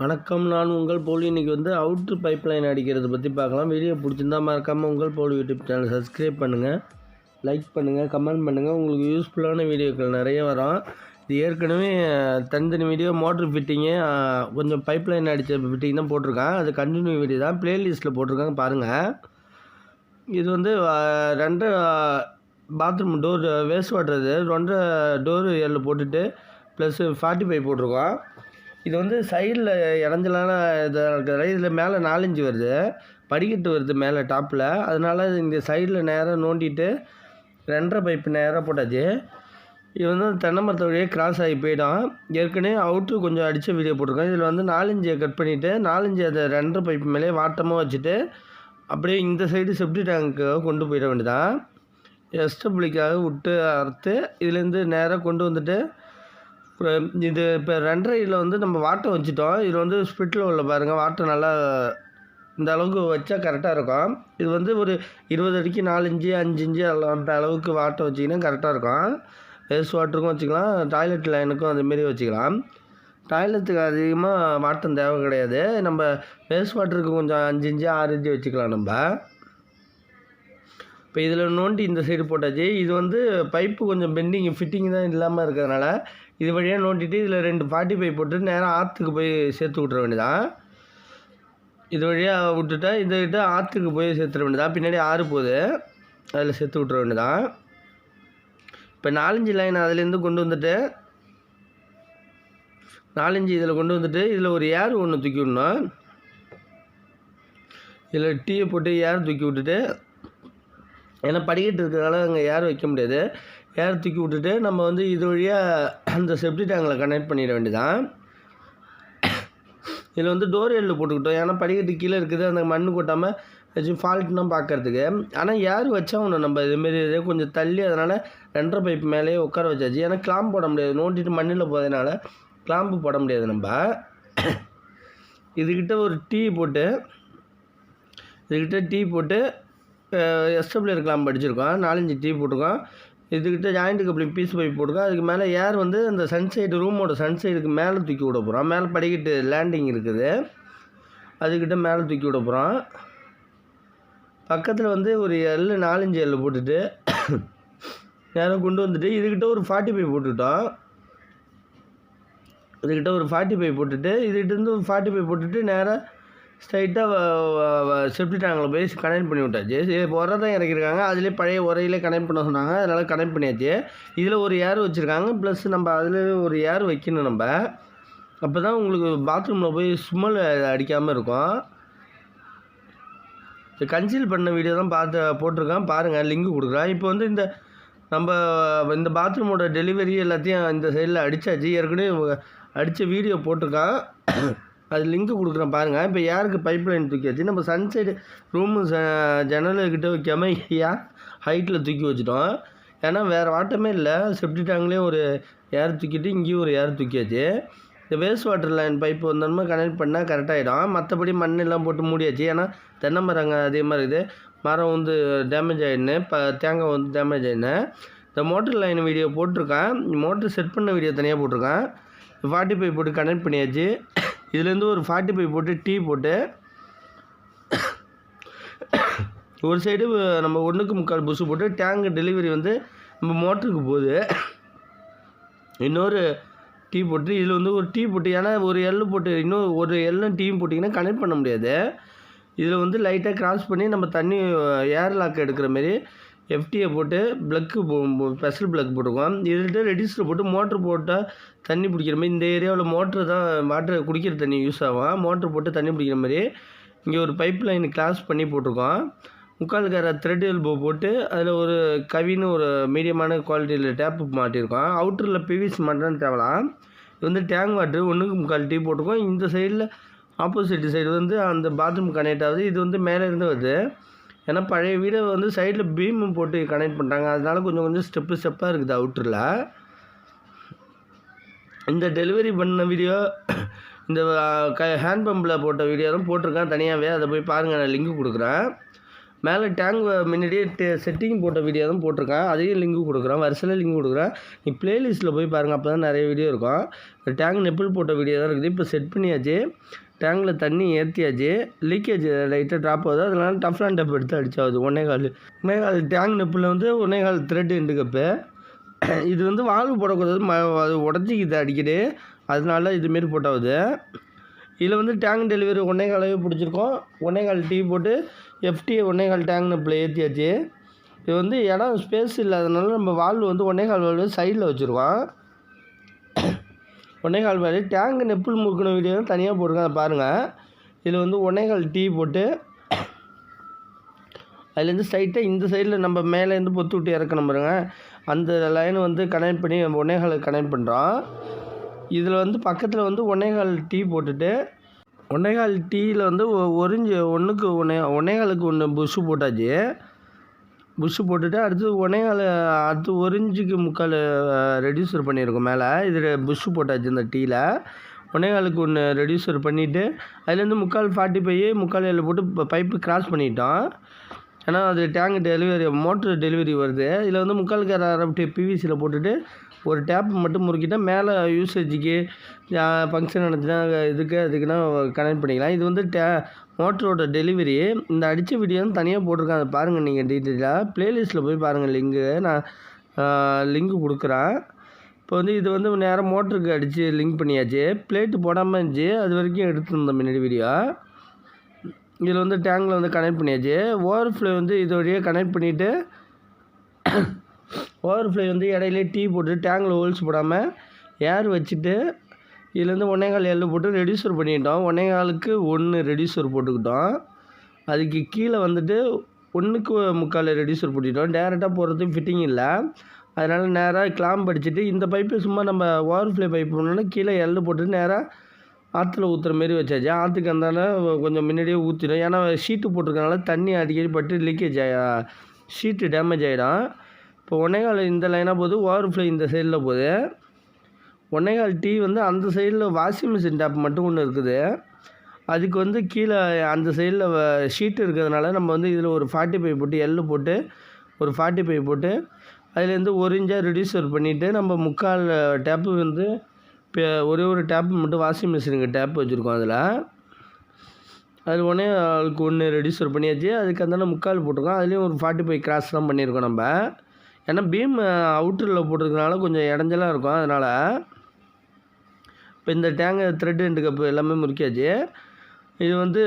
வணக்கம். நான் உங்கள் போலி. இன்றைக்கி அவுட்ரு பைப் லைன் அடிக்கிறது பற்றி பார்க்கலாம். வீடியோ பிடிச்சிருந்தா மறக்காமல் உங்கள் போலி யூடியூப் சேனல் சப்ஸ்கிரைப் பண்ணுங்கள், லைக் பண்ணுங்கள், கமெண்ட் பண்ணுங்கள். உங்களுக்கு யூஸ்ஃபுல்லான வீடியோக்கள் நிறைய வரும். இது ஏற்கனவே தனித்தனி வீடியோ மோட்ரு ஃபிட்டிங்கு, கொஞ்சம் பைப் லைன் அடித்த ஃபிட்டிங் தான் போட்டிருக்கேன். அது கண்டினியூ வீடியோ தான், ப்ளேலிஸ்ட்டில் போட்டிருக்காங்க பாருங்கள். இது 2 பாத்ரூம் டோர் வேஸ்ட் வாட்டர், இது 2 டோர் எல் போட்டுட்டு ப்ளஸ் 45 போட்டிருக்கோம். இது சைடில் இறஞ்சலான இதாக இருக்கிற இதில் மேலே 4 இன்ச்சு வருது, படிக்கட்டு வருது மேலே டாப்பில். அதனால் இந்த சைடில் நேராக நோண்டிட்டு 2.5 பைப்பு நேராக போட்டாச்சு. இது தென்னை மரத்தை வழியே கிராஸ் ஆகி போயிடும். ஏற்கனவே அவுட்ரு கொஞ்சம் அடித்த வீடியோ போட்டிருக்கோம். இதில் 4 இன்ச்சை கட் பண்ணிவிட்டு 4 இன்ச்சு அதை 2.5 பைப்பு மேலே வாட்டமாக வச்சுட்டு அப்படியே இந்த சைடு செப்டி டேங்க்காக கொண்டு போயிட வேண்டியதான். எஸ்டபிளிக்காக விட்டு அறுத்து இதுலேருந்து நேராக கொண்டு வந்துட்டு இது இப்போ 2.5 நம்ம வாட்டர் வச்சுட்டோம். இது ஸ்பிட்டில் உள்ள பாருங்கள், வாட்டர் நல்லா இந்த அளவுக்கு வச்சா கரெக்டாக இருக்கும். இது ஒரு 20 அடிக்கு 4 இன்ச்சு 5 இன்ச்சு அந்த அளவுக்கு வாட்டர் வச்சிங்கன்னா கரெக்டாக இருக்கும். வேஸ்ட் வாட்டருக்கும் வச்சுக்கலாம், டாய்லெட் லைனுக்கும் அதுமாரி வச்சுக்கலாம். டாய்லெட்டுக்கு அதிகமாக வாட்டர் தேவை கிடையாது. நம்ம வேஸ்ட் வாட்டருக்கு கொஞ்சம் 5 இன்ச்சு 6 இன்ச்சு வச்சுக்கலாம். நம்ம இப்போ இதில் நோண்டி இந்த சைடு போட்டாச்சு. இது பைப்பு கொஞ்சம் பெண்டிங் ஃபிட்டிங் தான் இல்லாமல் இருக்கிறதுனால இது வழியாக நோண்டிட்டு இதில் 2 45 போட்டு நேராக ஆற்றுக்கு போய் சேர்த்து விட்ற வேண்டியதான். இது வழியாக விட்டுட்டா இதை ஆற்றுக்கு போய் சேர்த்துட வேண்டியதான். பின்னாடி ஆறு போகுது, அதில் சேர்த்து விட்ற வேண்டியதான். இப்போ 4 இன்ச்சு லைன் அதுலேருந்து கொண்டு வந்துட்டு 4 இன்ச்சு இதில் கொண்டு வந்துட்டு இதில் ஒரு ஏர் ஒன்று தூக்கி விடணும். இதில் டீயை போட்டு ஏர் தூக்கி விட்டுட்டு, ஏன்னா படிக்கட்டு இருக்கிறதுனால அங்கே ஏர் வைக்க முடியாது. ஏர் தூக்கி விட்டுட்டு நம்ம இது வழியாக அந்த செப்டி டேங்கில் கனெக்ட் பண்ணிட வேண்டியதான். இதில் டோர் எல்லு போட்டுக்கிட்டோம், ஏன்னா படிக்கட்டு கீழே இருக்குது, அந்த மண் கொட்டாமல் ஏதாச்சும் ஃபால்ட்னா பார்க்குறதுக்கு. ஆனால் ஏர் வச்சா ஒன்று நம்ம இதுமாரி கொஞ்சம் தள்ளி, அதனால் 2.5 பைப் மேலேயே உட்கார வச்சாச்சு. ஏன்னா கிளாம்பு போட முடியாது, நோண்டிட்டு மண்ணில் போகிறதுனால கிளாம்பு போட முடியாது. நம்ம இதுக்கிட்ட ஒரு டீ போட்டு எஸ்டபிளியர் கிளாம்பு அடிச்சிருக்கோம், 4 இன்ச்சு டீ போட்டிருக்கோம். இதுக்கிட்ட ஜாயிண்ட்டுக்கு அப்படி பீஸ் பைப் போட்டுருக்கோம். அதுக்கு மேலே ஏர் அந்த சன்சைடு ரூமோட சன்சைடுக்கு மேலே தூக்கி விட போகிறோம். மேலே படிக்கட்டு லேண்டிங் இருக்குது, அதுக்கிட்ட மேலே தூக்கி விட போகிறோம். பக்கத்தில் ஒரு எல் 4 இன்ச்சு எல் போட்டுட்டு நேராக கொண்டு வந்துட்டு இதுக்கிட்ட ஒரு 45 போட்டுக்கிட்டோம். இதுக்கிட்ட ஒரு 45 போட்டுட்டு இதுக்கிட்டேருந்து ஒரு 45 போட்டுட்டு நேராக ஸ்ட்ரைட்டாக செப்டி டேங்கில் போய் கனெக்ட் பண்ணி விட்டாச்சு. உரை தான் இறக்கிருக்காங்க, அதிலே பழைய உரையிலே கனெக்ட் பண்ண சொன்னாங்க, அதனால் கனெக்ட் பண்ணியாச்சு. இதில் ஒரு ஏர் வச்சுருக்காங்க, ப்ளஸ் நம்ம அதில் ஒரு ஏர் வைக்கணும். நம்ம அப்போ தான் உங்களுக்கு பாத்ரூமில் போய் ஸ்மெல் அடிக்காமல் இருக்கும். கன்சீல் பண்ண வீடியோ தான் போட்டிருக்கேன் பாருங்கள், லிங்க் கொடுக்குறேன். இப்போ இந்த நம்ம இந்த பாத்ரூமோட டெலிவரி எல்லாத்தையும் இந்த சைடில் அடித்தாச்சு. ஏற்கனவே அடித்த வீடியோ போட்டிருக்கான், அது லிங்க்கு கொடுக்குறேன் பாருங்கள். இப்போ ஏருக்கு பைப் லைன் தூக்கியாச்சு. நம்ம சன்சைடு ரூமு ஜன்னல்கிட்ட வைக்காமல் ஹைட்டில் தூக்கி வச்சுட்டோம். ஏன்னா வேறு வாட்டமே இல்லை, செப்டி டேங்க்லேயே ஒரு ஏர் தூக்கிட்டு இங்கேயும் ஒரு ஏர் தூக்கியாச்சு. இந்த வேஸ்ட் வாட்டர் லைன் பைப்பு வந்தோம்னா கனெக்ட் பண்ணால் கரெக்டாகிடும். மற்றபடி மண்ணெல்லாம் போட்டு மூடியாச்சு. ஏன்னா தென்னை மரங்க அதே மாதிரி இருக்குது, மரம் டேமேஜ் ஆகிடுன்னு, தேங்காய் டேமேஜ் ஆகிடுன்னு. இந்த மோட்டர் லைன் வீடியோ போட்டிருக்கேன், மோட்டர் செட் பண்ண வீடியோ தனியாக போட்டிருக்கேன். 45 போட்டு கனெக்ட் பண்ணியாச்சு. இதுலேருந்து ஒரு 45 போட்டு டீ போட்டு ஒரு சைடு நம்ம 1.25 புஷ் போட்டு டேங்கு டெலிவரி நம்ம மோட்டருக்கு போகுது. இன்னொரு டீ போட்டு இதில் ஒரு டீ போட்டு, ஏன்னா ஒரு எள்ளு போட்டு இன்னும் ஒரு எள்ளும் டீயும் போட்டிங்கன்னா கனெக்ட் பண்ண முடியாது. இதில் லைட்டாக கிராஸ் பண்ணி நம்ம தண்ணி ஏர் லாக் எடுக்கிற மாரி எஃப்டியை போட்டு ப்ளக்கு ஸ்பெஷல் ப்ளக் போட்டுருக்கோம். இதுகிட்ட ரெடியூஸில் போட்டு மோட்ரு போட்டால் தண்ணி பிடிக்கிற மாதிரி, இந்த ஏரியாவில் மோட்ரு தான் வாட்டர் குடிக்கிற தண்ணி யூஸ் ஆகும். மோட்ரு போட்டு தண்ணி பிடிக்கிற மாதிரி இங்கே ஒரு பைப் லைன் கிளாஸ் பண்ணி போட்டிருக்கோம். 3/4 த்ரெட் எல்போ போட்டு அதில் ஒரு கவின்னு ஒரு மீடியமான குவாலிட்டியில் டேப்பு மாட்டியிருக்கோம். அவுட்டரில் பிவிசி மாட்டான்னு தேவலாம். இது டேங்க் வாட்ரு 1.25 டீ போட்டிருக்கோம். இந்த சைடில் ஆப்போசிட் சைடு அந்த பாத்ரூம் கனெக்ட் ஆகுது. இது மேலே இருந்து வருது, ஏன்னா பழைய வீடை சைடில் பீமும் போட்டு கனெக்ட் பண்ணுறாங்க, அதனால கொஞ்சம் ஸ்டெப்பாக இருக்குது அவுட்டரில். இந்த டெலிவரி பண்ண வீடியோ இந்த ஹேண்ட் பம்பில் போட்ட வீடியோ தான் போட்டிருக்கேன் தனியாகவே, அதை போய் பாருங்கள், நான் லிங்க் கொடுக்குறேன். மேலே டேங்க் முன்னாடியே செட்டிங் போட்ட வீடியோ தான் போட்டிருக்கேன், அதையும் லிங்க் கொடுக்குறேன், வரிசையில் லிங்க் கொடுக்குறேன். நீ ப்ளேலிஸ்ட்டில் போய் பாருங்கள், அப்போ தான் நிறைய வீடியோ இருக்கும். டேங்க் நெப்பிள் போட்ட வீடியோ தான் இருக்குது. இப்போ செட் பண்ணியாச்சு, டேங்கில் தண்ணி ஏற்றியாச்சு, லீக்கேஜ் லைட்டாக ட்ராப் ஆகுது, அதனால டஃப்லான் டப் எடுத்து அடிச்சாகுது. 1.25 டேங்க் நெப்பில் வந்து 1.25 த்ரெட் எண்டு கப்பு. இது வந்து வால்வு போடக்கூடாது, அது உடச்சிக்குது அடிக்கடி, அதனால இதுமாரி போட்டாகுது. இதில் வந்து டேங்க் டெலிவரி 1.25 பிடிச்சிருக்கோம். 1.25 டீ போட்டு எஃப்டியை 1.25 டேங்க் நெப்பில் ஏற்றியாச்சு. இது வந்து இடம் ஸ்பேஸ் இல்லாதனால நம்ம வால்வு வந்து 1.25 வால்வு சைடில் வச்சுருக்கோம். 1.25 வால்வு டேங்க் நெப்பிள் முறுக்கின வீடியோ தனியாக போட்டிருக்கேன், அதை பாருங்கள். இதில் வந்து 1.25 டீ போட்டு அதுலேருந்து ஸ்ட்ரைட்டாக இந்த சைடில் நம்ம மேலேருந்து பொத்து விட்டு இறக்கணும் பாருங்க, அந்த லைனை வந்து கனெக்ட் பண்ணி நம்ம 1.25 கனெக்ட் பண்ணுறோம். இதில் வந்து பக்கத்தில் வந்து 1.25 டீ போட்டுட்டு 1.25 டீயில் வந்து ஒரிஞ்சு 1.25க்கு 1 புஷ்ஷு போட்டாச்சு. புஷ்ஷு போட்டுட்டு அடுத்து 1 இன்ச்சுக்கு 3/4 ரெடியூசர் பண்ணியிருக்கோம் மேலே. இது புஷ்ஷு போட்டாச்சு இந்த டீயில். 1.25க்கு 1 ரெடியூசர் பண்ணிவிட்டு அதுலேருந்து 3/4 45 3/4 L போட்டு பைப்பு கிராஸ் பண்ணிட்டோம். ஏன்னா அது டேங்க் டெலிவரி மோட்ரு டெலிவரி வருது. இதில் வந்து 3/4 அரை பிவிசியில் போட்டுட்டு ஒரு டேப் மட்டும் முறுக்கிட்டால் மேலே யூசேஜுக்கு ஃபங்க்ஷன் நடந்துச்சுன்னா அதுக்குன்னா கனெக்ட் பண்ணிக்கலாம். இது வந்து மோட்டரோட டெலிவரி. இந்த அடித்த வீடியோ வந்து தனியாக போட்டிருக்கேன், அதை பாருங்கள் நீங்கள் டீட்டெயிலாக. ப்ளேலிஸ்ட்டில் போய் பாருங்கள், நான் லிங்க்கு கொடுக்குறேன். இப்போ வந்து இது வந்து நேராக மோட்டருக்கு அடித்து லிங்க் பண்ணியாச்சு. பிளேட்டு போடாமல் இருந்துச்சு, அது வரைக்கும் எடுத்துருந்தோம் முன்னாடி வீடியோ. இதில் வந்து டேங்கில் வந்து கனெக்ட் பண்ணியாச்சு. ஓவர்ஃப்ளோ வந்து இது வழியாக கனெக்ட் பண்ணிவிட்டு ஓவர்ஃப்ளோ வந்து இடையிலே டீ போட்டு டேங்கில் ஹோல்ஸ் போடாமல் ஏர் வச்சுட்டு இதுலேருந்து 1.25 L போட்டு ரெடியூசர் பண்ணிட்டோம். 1.25க்கு 1 ரெடியூசர் போட்டுக்கிட்டோம். அதுக்கு கீழே வந்துட்டு 1க்கு 3/4 ரெடியூசர் போட்டுக்கிட்டோம். டேரெக்டாக போகிறதுக்கு ஃபிட்டிங் இல்லை, அதனால் நேராக கிளாம்ப் அடிச்சுட்டு இந்த பைப்பு சும்மா நம்ம ஓவர்ஃப்ளோ பைப் பண்ணோன்னா கீழே எல் போட்டு நேராக ஆற்றுல ஊற்றுற மாரி வச்சாச்சு. ஆற்றுக்கு அந்தால கொஞ்சம் முன்னாடியே ஊற்றிடும், ஏன்னா ஷீட்டு போட்டிருக்கனால தண்ணி அடிக்கடி பட்டு லீக்கேஜ் ஷீட்டு டேமேஜ் ஆகிடும். இப்போ 1.25 இந்த லைனாக போகுது, ஓவர்ஃப்ளோ இந்த சைடில் போகுது. 1.25 டீ வந்து அந்த சைடில் வாஷிங் மிஷின் டேப் மட்டும் ஒன்று இருக்குது, அதுக்கு வந்து கீழே அந்த சைடில் ஷீட்டு இருக்கிறதுனால நம்ம வந்து இதில் ஒரு 45 போட்டு எல் போட்டு ஒரு 45 போட்டு அதுலேருந்து 1 இன்ச்சாக ரெடியூசர் பண்ணிவிட்டு நம்ம 3/4 டேப்பு வந்து இப்போ ஒரு டேப்பு மட்டும் வாஷிங் மிஷினுக்கு டேப் வச்சுருக்கோம். அதில் 1.25 ரெடியூசர் பண்ணியாச்சு. அதுக்கு அந்தாண்ட 3/4 போட்டிருக்கோம், அதுலேயும் ஒரு 45 கிராஸ் தான் பண்ணியிருக்கோம் நம்ம. ஏன்னா பீம் அவுட்டரில் போட்டிருக்கனால கொஞ்சம் இடைஞ்சலாக இருக்கும், அதனால். இப்போ இந்த டேங்கு த்ரெட் எண்டு கப்பு எல்லாமே முறுக்கியாச்சு. இது வந்து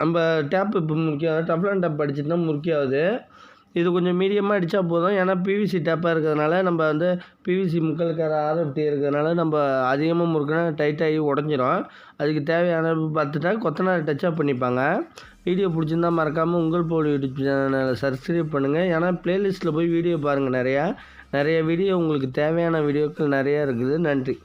நம்ம டேப்பு இப்போ முக்கியம், டஃப்லான் டேப் அடிச்சுட்டுனா முறுக்கியாகுது. இது கொஞ்சம் மீடியமாக அடித்தா போதும், ஏன்னா பிவிசி டேப்பாக இருக்கிறதுனால நம்ம வந்து பிவிசி 3/4 RFT இருக்கிறதுனால நம்ம அதிகமாக முறுக்கினா டைட்டாகி உடஞ்சிரும். அதுக்கு தேவையான பார்த்துட்டா கொத்தனார் டச்சப் பண்ணிப்பாங்க. வீடியோ பிடிச்சிருந்தா மறக்காமல் உங்கள் போல் யூடியூப் சேனலை சப்ஸ்கிரைப் பண்ணுங்கள், ஏன்னா ப்ளேலிஸ்ட்டில் போய் வீடியோ பாருங்கள். நிறைய வீடியோ உங்களுக்கு தேவையான வீடியோக்கள் நிறையா இருக்குது. நன்றி.